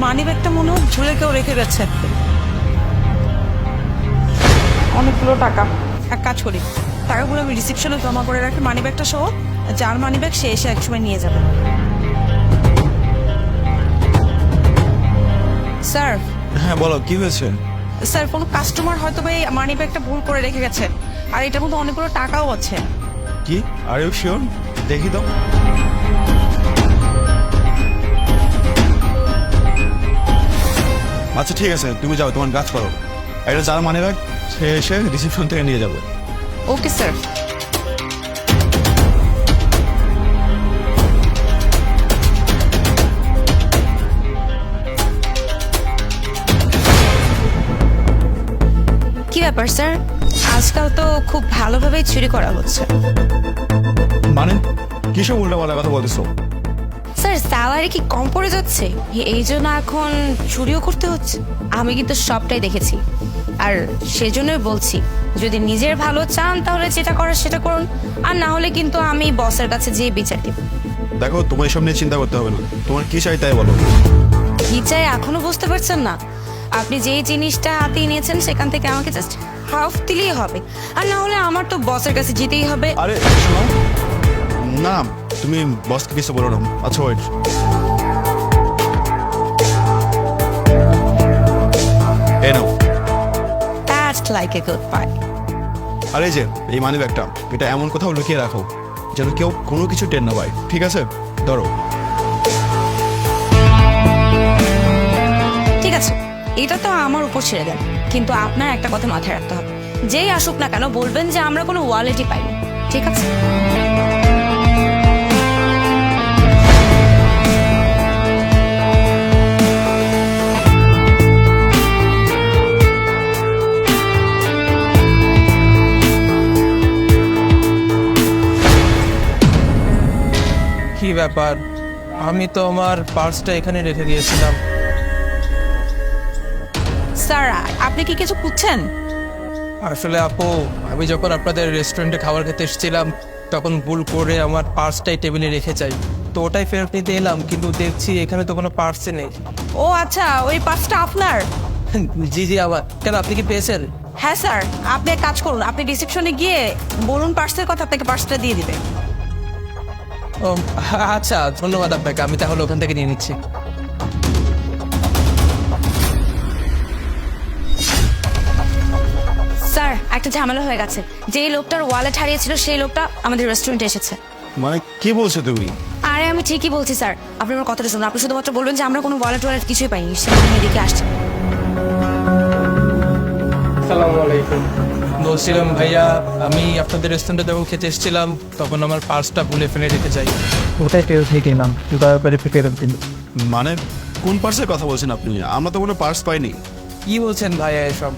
মানি ব্যাগটা মনে হয় ঝুলে কেউ রেখে গেছে। অনেকগুলো টাকা। এক কাজ করি, টাকাগুলো আমি রিসিপশনে জমা করে রাখি মানি ব্যাগটা সহ। যার মানি ব্যাগ সে এসে একসময় নিয়ে যাবে। স্যার। হ্যাঁ বলো, কি হয়েছে? স্যার, কোনো কাস্টমার হয়তো ভাই মানি ব্যাগটা ভুল করে রেখে গেছে, আর এটার মধ্যে অনেকগুলো টাকাও আছে। কি? Are you sure? দেখি তো। আচ্ছা ঠিক আছে, তুমি যাও, তোমার কাজ করো। এটা যার মানে রাখ সে এসে রিসিপশন থেকে নিয়ে যাবে। Okay sir. কি ব্যাপার স্যার, আজকাল তো খুব ভালোভাবেই চুরি করা হচ্ছে। মানে কিসব উল্টাপাল্টা কথা বলতেছো? স্যার, স্যালারি কি কম পড়ে যাচ্ছে এই জন্য এখন চুরিও করতে হচ্ছে? আমি কিন্তু সবটাই দেখেছি, আর সেজন্যই বলছি যদি নিজের ভালো চান তাহলে যেটা করার সেটা করুন, আর না হলে কিন্তু আমি বসের কাছে যেয়ে বিচার দিব। দেখো, তোমার এসব নিয়ে চিন্তা করতে হবে না। তোমার কি চাই তাই বলো। কি চাই এখনো বুঝতে পারছেন না? আপনি যেই জিনিসটা হাতে নিয়েছেন সেখান থেকে আমাকে জাস্ট হাফ দিলেই হবে, আর না হলে আমার তো বসের কাছে যেতেই হবে। আরে শোনো না, তুমি বসকে কিছু বলো না। আচ্ছা ওয়েট, এই নাও। That's like a goodbye. আর এই যে এই মানি ব্যাগটা, এটা এমন কোথাও লুকিয়ে রাখো যেন কেউ কোনো কিছু টের না পায়, ঠিক আছে? ধরো। ঠিক আছে, এটা তো আমার উপর ছেড়ে দেন, কিন্তু আপনার একটা কথা মাথায় রাখতে হবে, যেই আসুক না কেন বলবেন যে আমরা কোনো ওয়ালেটই পাইনি, ঠিক আছে? কি ব্যাপার, আমি তো আমার পার্সটা এখানে রেখে দিয়েছিলাম। স্যার, আপনি কি কিছু খুঁজছেন? আসলে আপু, আমি যখন আপনাদের রেস্টুরেন্টে খাবার খেতে এসেছিলাম তখন ভুল করে আমার পার্সটাই টেবিলে রেখে যাই, তো ওটাই ফেরত নিতে এলাম, কিন্তু দেখছি এখানে তো কোনো পার্সই নেই। ও আচ্ছা, ওই পার্সটা আপনার? জি জি, আবার কেন, আপনি কি পেয়েছেন? হ্যাঁ স্যার, আপনি এক কাজ করুন, আপনি রিসেপশনে গিয়ে বলুন পার্সের কথা, আপনাকে পার্সটা দিয়ে দিবে। ও আচ্ছা, ধন্যবাদ আপনাকে, আমি তাহলে ওখান থেকে নিয়ে নিচ্ছি। স্যার, একটা ঝামেলা হয়ে গেছে, যেই লোকটার ওয়ালেট হারিয়েছিল সেই লোকটা আমাদের রেস্টুরেন্টে এসেছে। মানে কি বলছো তুমি? আরে আমি ঠিকই বলছি স্যার, আপনি আমার কথাটা শুনুন। আপনি শুধুমাত্র বলবেন যে আমরা কোনো ওয়ালেট কিছুই পাইনি, সে এদিকে আসছে। আসসালামু আলাইকুম। বলছিলাম ভাইয়া, আমি আপনাদের রেস্টুরেন্টে যখন খেতে এসেছিলাম তখন আমার পার্সটা ভুলে ফেলে রেখে যাই, ওটাই ফেরত নিয়ে গেলাম, দয়া করে ফেরত দিন। মানে কোন পার্সের কথা বলছেন আপনি? আমরা তো কোনো পার্স পাইনি। কি বলছেন ভাইয়া এসব?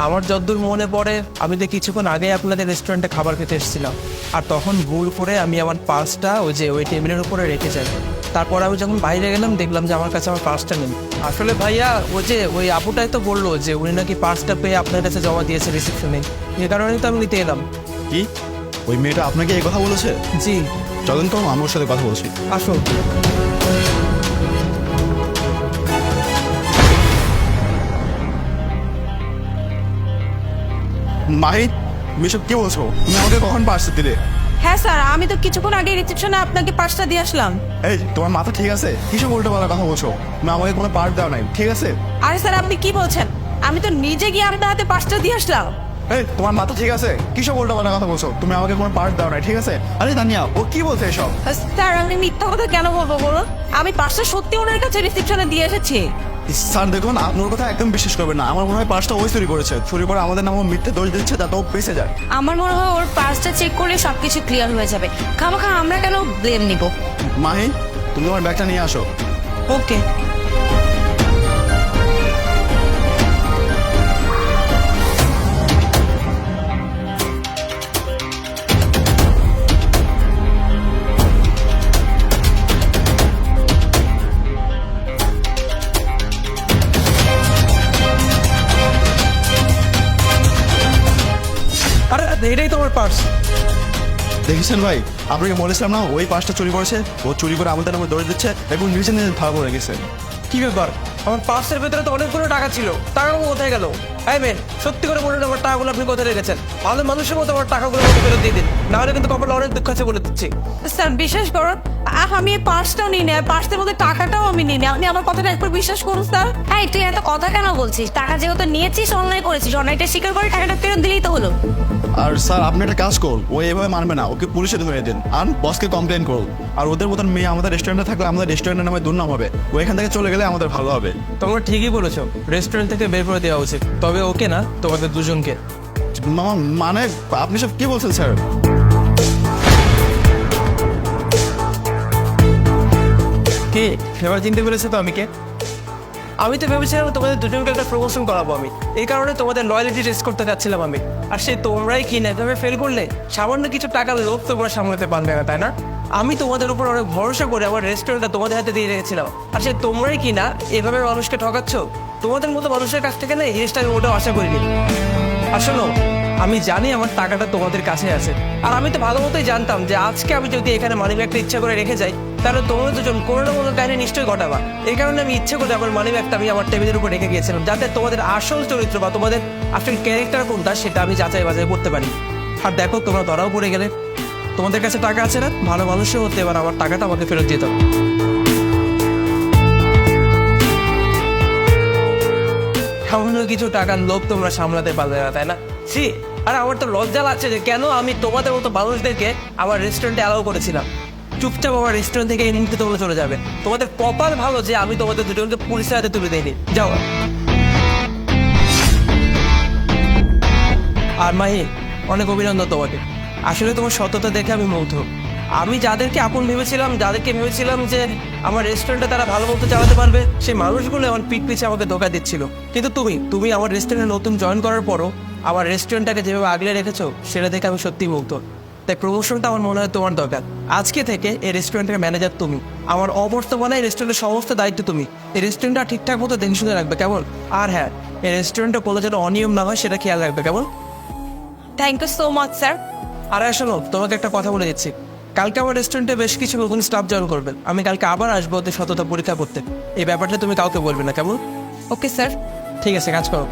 আমার যতদূর মনে পড়ে আমি তো কিছুক্ষণ আগে আপনাদের রেস্টুরেন্টে খাবার খেতে এসেছিলাম, আর তখন ভুল করে আমি আমার পার্সটা ওই টেবিলের উপরে রেখে যাই। তারপর আমি যখন বাইরে গেলাম দেখলাম যে আমার কাছে আমার পার্সটা নেই। আসলে ভাইয়া ওই আপুটাই তো বললো যে উনি নাকি পার্সটা পেয়ে আপনার কাছে জমা দিয়েছে রিসেপশনে, এই কারণেই তো আমি নিতে এলাম। কি ওই মেয়েটা আপনাকে এই কথা বলেছে? জি। চলেন তো, আমি ওর সাথে কথা বলছি। আসুন। মাহি, তুমি এসব কি বলছো? তুমি আমাকে কখন পার্স দিলে? হ্যাঁ স্যার, আমি তো কিছুক্ষণ আগে রিসেপশনে আপনাকে পার্সটা দিয়ে আসলাম। এই তোমার মাথা ঠিক আছে? কিসব উল্টো পাল্টা কথা বলছো? তুমি আমাকে কোনো পার্স দেওয়া নাই, ঠিক আছে? আরে স্যার, আপনি কি বলছেন? আমি তো নিজে গিয়ে আপনার হাতে পার্সটা দিয়ে আসলাম। এই তোমার মাথা ঠিক আছে? কিসব উল্টো পাল্টা কথা বলছো? তুমি আমাকে কোনো পার্স দেওয়া নাই, ঠিক আছে? আরে তানিয়া, ও কি বলছে এসব? স্যার, আমি মিথ্যা কথা কেন বলবো বলুন? আমি পার্সটা সত্যি ওনার কাছে রিসেপশনে দিয়ে এসেছি। স্যার দেখুন, আপনার কথা একদম বিশ্বাস করবেন না। আমার মনে হয় পার্সটা ওই চুরি করেছে, চুরি করে আমাদের নামে মিথ্যে দোষ দিচ্ছে যাতে ও বেঁচে যায়। আমার মনে হয় ওর পার্সটা চেক করলে সবকিছু ক্লিয়ার হয়ে যাবে, খামাখা আমরা কেন ব্লেম নিব? মাহি, তুমি আমার ব্যাগটা নিয়ে আসো। ওকে। আরে এটাই তো আমার পার্স। দেখেছেন ভাই, আপনাকে বলেছিলাম না ওই পার্সটা চুরি করেছে? ও চুরি করে আমাদের নামে দৌড়ে দিচ্ছে এবং নিজে নিজে ভাড়া করে গেছে। কি ব্যাপার, আমার পার্সের ভেতরে তো অনেকগুলো টাকা ছিল, টাকাগুলো কোথায় গেল? এই মেয়ে, সত্যি করে বলুন আমার টাকাগুলো আপনি কোথায় রেখেছেন? ভালো মানুষের মতো আমার টাকাগুলো আমাকে ফেরত দিয়ে দিন, নাহলে কিন্তু কপালে অনেক দুঃখ আছে বলে দিচ্ছি। স্যার বিশ্বাস করুন, আমি এই পার্সটাও নিই না, পার্সের মধ্যে টাকাটাও আমি নিই না। আপনি আমার কথাটা একবার বিশ্বাস করুন স্যার। হ্যাঁ, তুই এত কথা কেন বলছিস? টাকা যেহেতু নিয়েছিস, অন্যায় করেছিস, অন্যায়টা স্বীকার করে টাকাটা ফেরত দিলেই তো হলো। আর স্যার আপনি একটা কাজ করুন, ও এভাবে মানবে না, ওকে পুলিশে ধরে দিন আর বসকে কমপ্লেন করুন। আর ওদের মতন মেয়ে আমাদের রেস্টুরেন্টে থাকলে আমাদের রেস্টুরেন্টের নামে দুর্নাম হবে, ও এখান থেকে চলে গেলে আমাদের ভালো হবে। তোমরা ঠিকই বলেছো, রেস্টুরেন্ট থেকে বের করে দেওয়া উচিত, তবে ওকে না, তোমাদের দুজনকে। মামা মানে আপনি সব কি বলছেন স্যার? কে এবার চিনতে পেরেছে তো আমি কে? আমি তো ভেবেছিলাম তোমাদের দুজনকে একটা প্রমোশন করাবো আমি, এই কারণে তোমাদের লয়ালিটি টেস্ট করতে চাচ্ছিলাম আমি। আর সেই তোমরাই কি না এভাবে ফেল করলে? সামান্য কিছু টাকার লোভ তোমরা সামলাতে পারবে না, তাই না? আমি তোমাদের উপর অনেক ভরসা করে আমার রেস্টুরেন্টটা তোমাদের হাতে দিয়ে রেখেছিলাম, আর সেই তোমরাই কি না এভাবে মানুষকে ঠকাচ্ছ। তোমাদের মতো মানুষের কাছ থেকে না এই জিনিসটা আমি ওটাও আশা করিনি। আসলে আমি জানি আমার টাকাটা তোমাদের কাছে আছে, আর আমি তো ভালো মতোই জানতাম যে আজকে আমি যদি এখানে মানিব্যাগটা ইচ্ছা করে রেখে যাই, তাহলে তোমরা দুজন কোনো না কোনো কাহিনী নিশ্চয়ই ঘটাবা। এই কারণে আমি ইচ্ছে করে আমার মানিব্যাগটা আমি আমার টেবিলের উপর রেখে গিয়েছিলাম, যাতে তোমাদের আসল চরিত্র বা তোমাদের আসল ক্যারেক্টার কোনটা সেটা আমি যাচাই বাছাই করতে পারি। আর দেখো তোমরা ধরাও পড়ে গেলে। তোমাদের কাছে টাকা আছে না, ভালো মানুষও হতে এবার আমার টাকাটা আমাকে ফেরত দিতে হবে। সামান্য কিছু টাকার লোভ তোমরা সামলাতে পারবে না, তাই না? সি, আর আমার তো লজ্জা লাগছে যে কেন আমি তোমাদের মতো মানুষদেরকে আমার রেস্টুরেন্টে অ্যালাউ করেছিলাম। চুপচাপ আমার রেস্টুরেন্ট থেকে এই মুহূর্তে তোমরা চলে যাবে। তোমাদের কপাল ভালো যে আমি তোমাদের দুজনকে পুলিশের হাতে তুলে দিইনি। যাও। আর মাহি, অনেক অভিনন্দন তোমাকে। আসলে তোমার সততা দেখে আমি মুগ্ধ। আমি যাদেরকে আপন ভেবেছিলাম, যাদেরকে ভেবেছিলাম যে আমার রেস্টুরেন্টে তারা ভালো মতো চালাতে পারবে, সেই মানুষগুলো আমার পিঠ পিছে আমাকে ধোকা দিচ্ছিল। কিন্তু তুমি আমার রেস্টুরেন্টে নতুন জয়েন করার পরও আমার রেস্টুরেন্টটাকে যেভাবে আগলে রেখেছো, সেটা দেখে আমি সত্যিই মুগ্ধ। তাই প্রমোশনটা আমার মনে হয় তোমার দরকার। আজকে থেকে এই রেস্টুরেন্টের ম্যানেজার তুমি, আমার অবর্তমানে এই রেস্টুরেন্টের সমস্ত দায়িত্ব তুমি। এই রেস্টুরেন্টটা ঠিকঠাক মতো দেখে রাখবে, কেমন? আর হ্যাঁ, এই রেস্টুরেন্টটা করলে যেন অনিয়ম না হয় সেটা খেয়াল রাখবে, কেমন? Thank you so much sir. আর শোনো, তোমাকে একটা কথা বলে দিচ্ছি, কালকে আমার রেস্টুরেন্টে বেশ কিছু নতুন স্টাফ জয়েন করবেন। আমি কালকে আবার আসবো ওদের সততা পরীক্ষা করতে। এই ব্যাপারটা তুমি কাউকে বলবে না, কেমন? Okay sir. ঠিক আছে, কাজ করো।